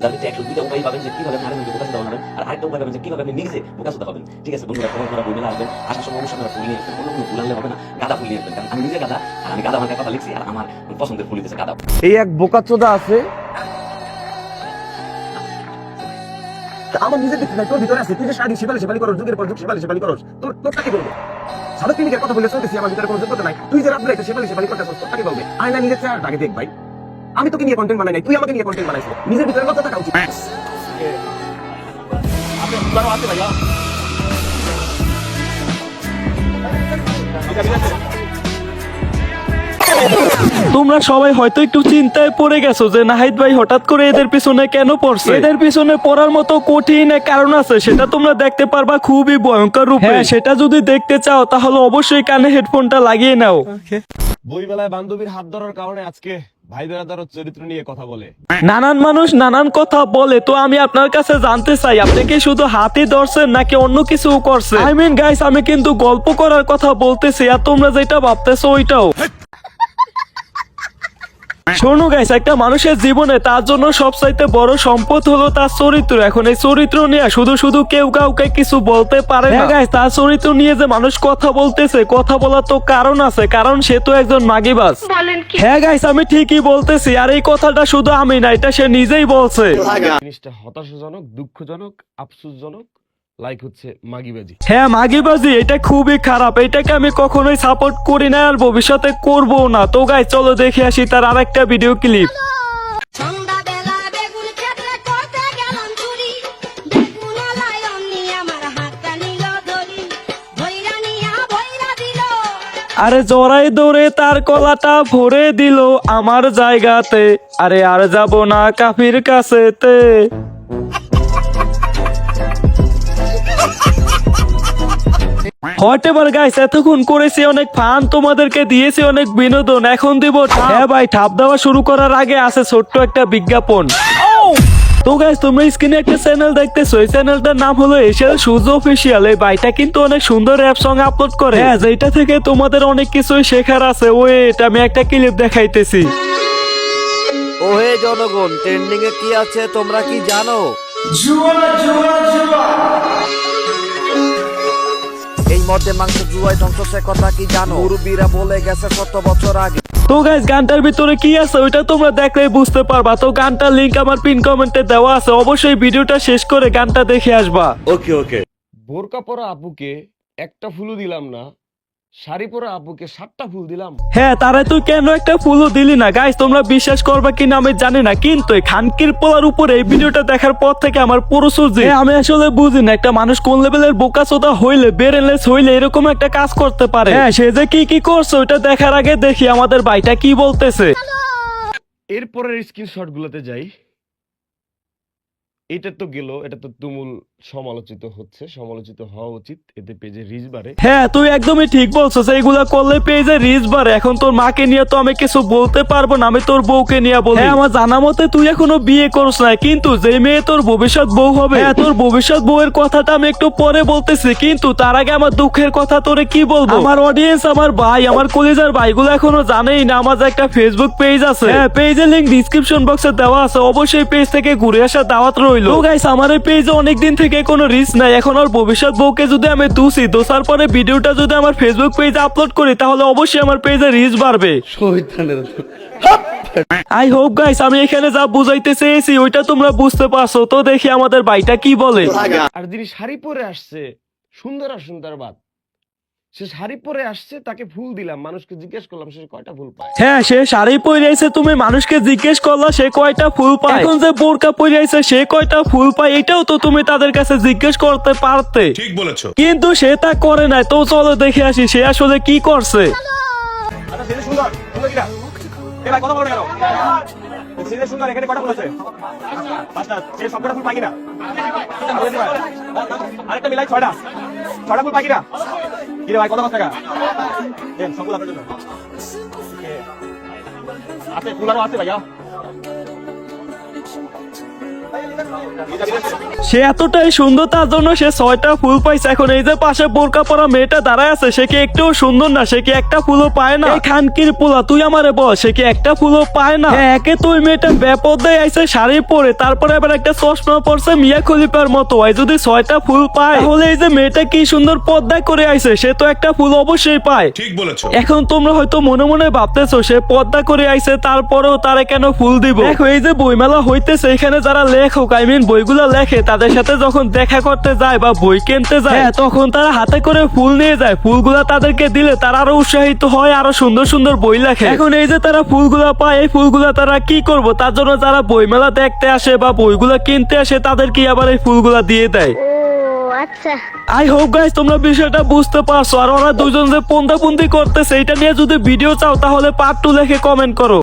তার ভিতরে 102টা উপায় পাবেন যে কিভাবে আপনি আরেকজনকে বোকা চোদা বানাবেন, আর আরেকটা উপায় পাবেন যে কিভাবে আপনি নিজে বোকা চোদা পাবেন। ঠিক আছে বন্ধুরা, আপনারা বই মেলা আসবেন, আসার সময় অবশ্যই আপনারা ফুল নিয়ে আসবেন, অন্য কোনো ফুল আনলে হবে না, গাঁদা ফুল নিয়ে আসবেন, কারণ আমি নিজে গাঁদা, আর আমি গাঁদা মার্কার কথা লিখছি, আর আমার পছন্দের ফুল হচ্ছে গাঁদা। এই এক বোকাচোদা আছে, আমার নিজের দিক নাই, তোর ভিতরে আছে। তুই যে সারাদিন সেবালি করস, যুগের পর যুগ সেবালি করস, তোরটা কি বলবে? সারা ক্লিনিকের কথা বলে চলতেছি, আমার ভিতরে কোনো যোগ্যতা নাই। তুই যে রাত্রে সেবালি করতেছ, তোরটা কি বলবে? আয়না নিজের চেহারাটা আগে দেখ ভাই। আমি তোকে নিয়ে কন্টেন্ট বানাই নাই, তুই আমাকে নিয়ে কন্টেন্ট বানাইছিস। নিজের ভিতরে লজ্জা থাকা উচিত। আপনি ফুলারও আছে ভাইয়া। তোমরা সবাই হয়তো একটু চিন্তায় পড়ে গেছো যে নাহিদ ভাই হঠাৎ করে এদের পিছনে কেন পড়ছে। এদের পিছনে পড়ার মতো কঠিন এক কারণ আছে, সেটা তোমরা দেখতে পারবা খুবই ভয়ঙ্কর রূপে। সেটা যদি দেখতে চাও তাহলে অবশ্যই কানে হেডফোনটা লাগিয়ে নাও। বইমেলায় বান্ধবীর হাত ধরার কারণে আজকে ভাই বেড়াদার চরিত্র নিয়ে কথা বলে। নানান মানুষ নানান কথা বলে, তো আমি আপনার কাছে জানতে চাই আপনি কি শুধু হাতে ধরছেন নাকি অন্য কিছু করছে? আই মিন গাইস, আমি কিন্তু গল্প করার কথা বলতেছি, আর তোমরা যেটা ভাবতেছো ওইটাও। শোনো গাইস, একটা মানুষের জীবনে তার জন্য সবচাইতে বড় সম্পদ হলো তার চরিত্র। এখন এই চরিত্র নিয়ে শুধু কেউ কাউকে কিছু বলতে পারে না গাইস। তার চরিত্র নিয়ে যে মানুষ কথা বলতেছে, কথা বলার তো কারণ আছে, কারণ সে তো একজন মাগিবাজ। হ্যাঁ গাইস, আমি ঠিকই বলতেছি, আর এই কথাটা শুধু আমি না, এটা সে নিজেই বলছে। জিনিসটা হতাশাজনক, দুঃখজনক, আফসোসজনক, লাইক হচ্ছে মাগিবাজি। হ্যাঁ, মাগিবাজি এটা খুবই খারাপ, এটাকে আমি কখনোই সাপোর্ট করি না, আর ভবিষ্যতে করবো না। তো গাইস চলো দেখে আসি তার আরেকটা ভিডিও ক্লিপ। সন্ধ্যাবেলা বেগুন ক্ষেত্রে করতে গেলাম চুরি, বেগুন লায়ন নিয়ে আমার হাতটা নিল ধরি, ভৈরা নিয়া ভৈরা দিল। আরে জড়াই ধরে তার কলাটা ভরে দিল আমার জায়গাতে, আরে আর যাব না কাফির কাছেতে। হোয়াটএভার গাইস, এতক্ষণ করেছি অনেক ফান, তোমাদেরকে দিয়েছি অনেক বিনোদন, এখন দিব ঠাপ। হ্যাঁ ভাই, ঠাপ দেওয়া শুরু করার আগে আছে ছোট্ট একটা বিজ্ঞাপন। তো গাইস, তোমরা স্ক্রিনে একটা চ্যানেল দেখতেছো, এই চ্যানেলটার নাম হলো এশিয়াল সুজ অফিসিয়াল। এই ভাইটা কিন্তু অনেক সুন্দর র‍্যাপ সং আপলোড করে। হ্যাঁ, যেটা থেকে তোমাদের অনেক কিছুই শেখার আছে। ওয়েট, আমি একটা ক্লিপ দেখাইতেছি। ওহে জনগণ, ট্রেন্ডিং এ কি আছে তোমরা কি জানো? এই মধ্যে মাংস জুয়ায় ধ্বংস সে কথা কি জানো? মুরব্বীরা বলে গেছে কত বছর আগে। তো গাইস, গানটার ভিতরে কি আছে ওইটা তোমরা দেখলেই বুঝতে পারবা। তো গানটার লিংক আমার পিন কমেন্টে দেওয়া আছে, অবশ্যই ভিডিওটা শেষ করে গানটা দেখে আসবা। ওকে। বোরকা পরা আপুকে একটা ফুলও দিলাম না, শাড়ি পরা আপুকে 7টা ফুল দিলাম। হ্যাঁ, তারা তুই কেন একটা ফুলও দিলি না? গাইস, তোমরা বিশ্বাস করবা কিনা আমি জানি না, কিন্তু এই খানকির পোলার উপরে এই ভিডিওটা দেখার পর থেকে আমার পুরো সুজি। আমি আসলে বুঝি না একটা মানুষ কোন লেভেলের বোকাচোদা হইলে, ব্রেনলেস হইলে এরকম একটা কাজ করতে পারে। হ্যাঁ, সে যে কি করছে ওইটা দেখার আগে দেখি আমাদের ভাইটা কি বলতেছে। এরপরের স্ক্রিনশট গুলোতে যাই। এটা তো গেল, এটা তো তুমুল সমালোচিত হচ্ছে, সমালোচিত হওয়া উচিত, এতে পেজে রিচ বাড়ে। হ্যাঁ, তুই একদমই ঠিক বলছিস, এইগুলা করলে পেজে রিচ বাড়ে। এখন তোর মাকে নিয়ে তো আমি কিছু বলতে পারবো না, আমি তোর বউকে নিয়ে বলি। হ্যাঁ, আমার জানা মতে তুই এখনো বিয়ে করছ না, কিন্তু যে মেয়ে তোর ভবিষ্যৎ বউ হবে, হ্যাঁ তোর ভবিষ্যৎ বউয়ের কথাটা আমি একটু পরে বলতেছি, কিন্তু তার আগে আমার দুঃখের কথা তোরে কি বলবো। আমার অডিয়েন্স, আমার ভাই, আমার কলিজার ভাইগুলো এখনো জানেই না আমার যে একটা ফেসবুক পেজ আছে। হ্যাঁ, পেজের লিংক ডিসক্রিপশন বক্সে দেওয়া আছে, অবশ্যই পেজ থেকে ঘুরে আসার দাওয়াত রইল। তো গাইস, আমার এই পেজে অনেকদিন থেকে কোনো রিচ নাই, এখন আর ভবিষ্যৎ বউকে যদি আমি দোষার পরে ভিডিওটা যদি আমার ফেসবুক পেজে আপলোড করি তাহলে অবশ্যই আমার পেজে রিচ বাড়বে। আই হোপ গাইস, আমি এখানে যা বুঝাইতে চেয়েছি ওইটা তোমরা বুঝতে পারছো। তো দেখি আমাদের ভাইটা কি বলে। আর যিনি শাড়ি পরে আসছে, সুন্দর আর সুন্দর বাদ, সে শাড়ি পরে আসছে, তাকে ফুল দিলাম, মানুষকে জিজ্ঞেস করলাম সে কয়টা ফুল পায়। হ্যাঁ, সে শাড়ি পরে আইছে, তুমি মানুষকে জিজ্ঞেস করলা সে কয়টা ফুল পায়। এখন যে বোরকা পরে আইছে সে কয়টা ফুল পায়, এটাও তো তুমি তাদের কাছে জিজ্ঞেস করতে পারতে। ঠিক বলেছো, কিন্তু সে তা করে নাই। তো চলো দেখে আসি সে আসলে কি করছে। আরেকটা মিলাই 6টা ফুল পাখি না কি রে ভাই, কত টাকা দেন? সবগুলো আপনার জন্য আছে, ফুল আরো আছে ভাইয়া। সে এতটাই সুন্দর তার জন্য সে 6টা ফুল পাইছে। এখন এই যে পাশে বোরকা পরা মেয়েটা দাঁড়ায় আছে, সে কি একটু সুন্দর না? সে কি একটা ফুলও পায় না? এই খানকির পোলা তুই আমারে বল, সে কি একটা ফুলও পায় না? হ্যাঁ, একে তো ওই মেয়েটা বেপরদায় আইছে শাড়ি পরে, তারপরে আবার একটা চশমা পরছে মিয়া খলিফার মতো। হয় যদি 6টা ফুল পায়, তাহলে এই যে মেয়েটা কি সুন্দর পর্দা করে আইছে, সে তো একটা ফুল অবশ্যই পায়। ঠিক বলেছো। এখন তোমরা হয়তো মনে মনে ভাবতেছো সে পর্দা করে আইছে, তারপরেও তারা কেন ফুল দিব? দেখো এই যে বইমেলা হইতেছে, এখানে যারা লেখক বইগুলা লেখে, তাদের সাথে যখন দেখা করতে যায় বা বই কিনতে যায়, তখন তারা হাতে করে ফুল নিয়ে যায়। ফুলগুলা তাদেরকে দিলে তারা আরো উৎসাহিত হয়, আরো সুন্দর সুন্দর বই লেখে। এখন এই যে তারা ফুলগুলা পায়, এই ফুলগুলা তারা কি করব? তার জন্য যারা বইমেলা দেখতে আসে বা বইগুলা কিনতে আসে, তাদেরকে আবার এই ফুলগুলা দিয়ে দেয়। আই হোপ গাইস তোমরা বিষয়টা বুঝতে পারছো। আর ওরা দুজন যে পন্দাপুন্দি করতেছে, এটা নিয়ে যদি ভিডিও চাও তাহলে পার্ট 2 লিখে কমেন্ট করো।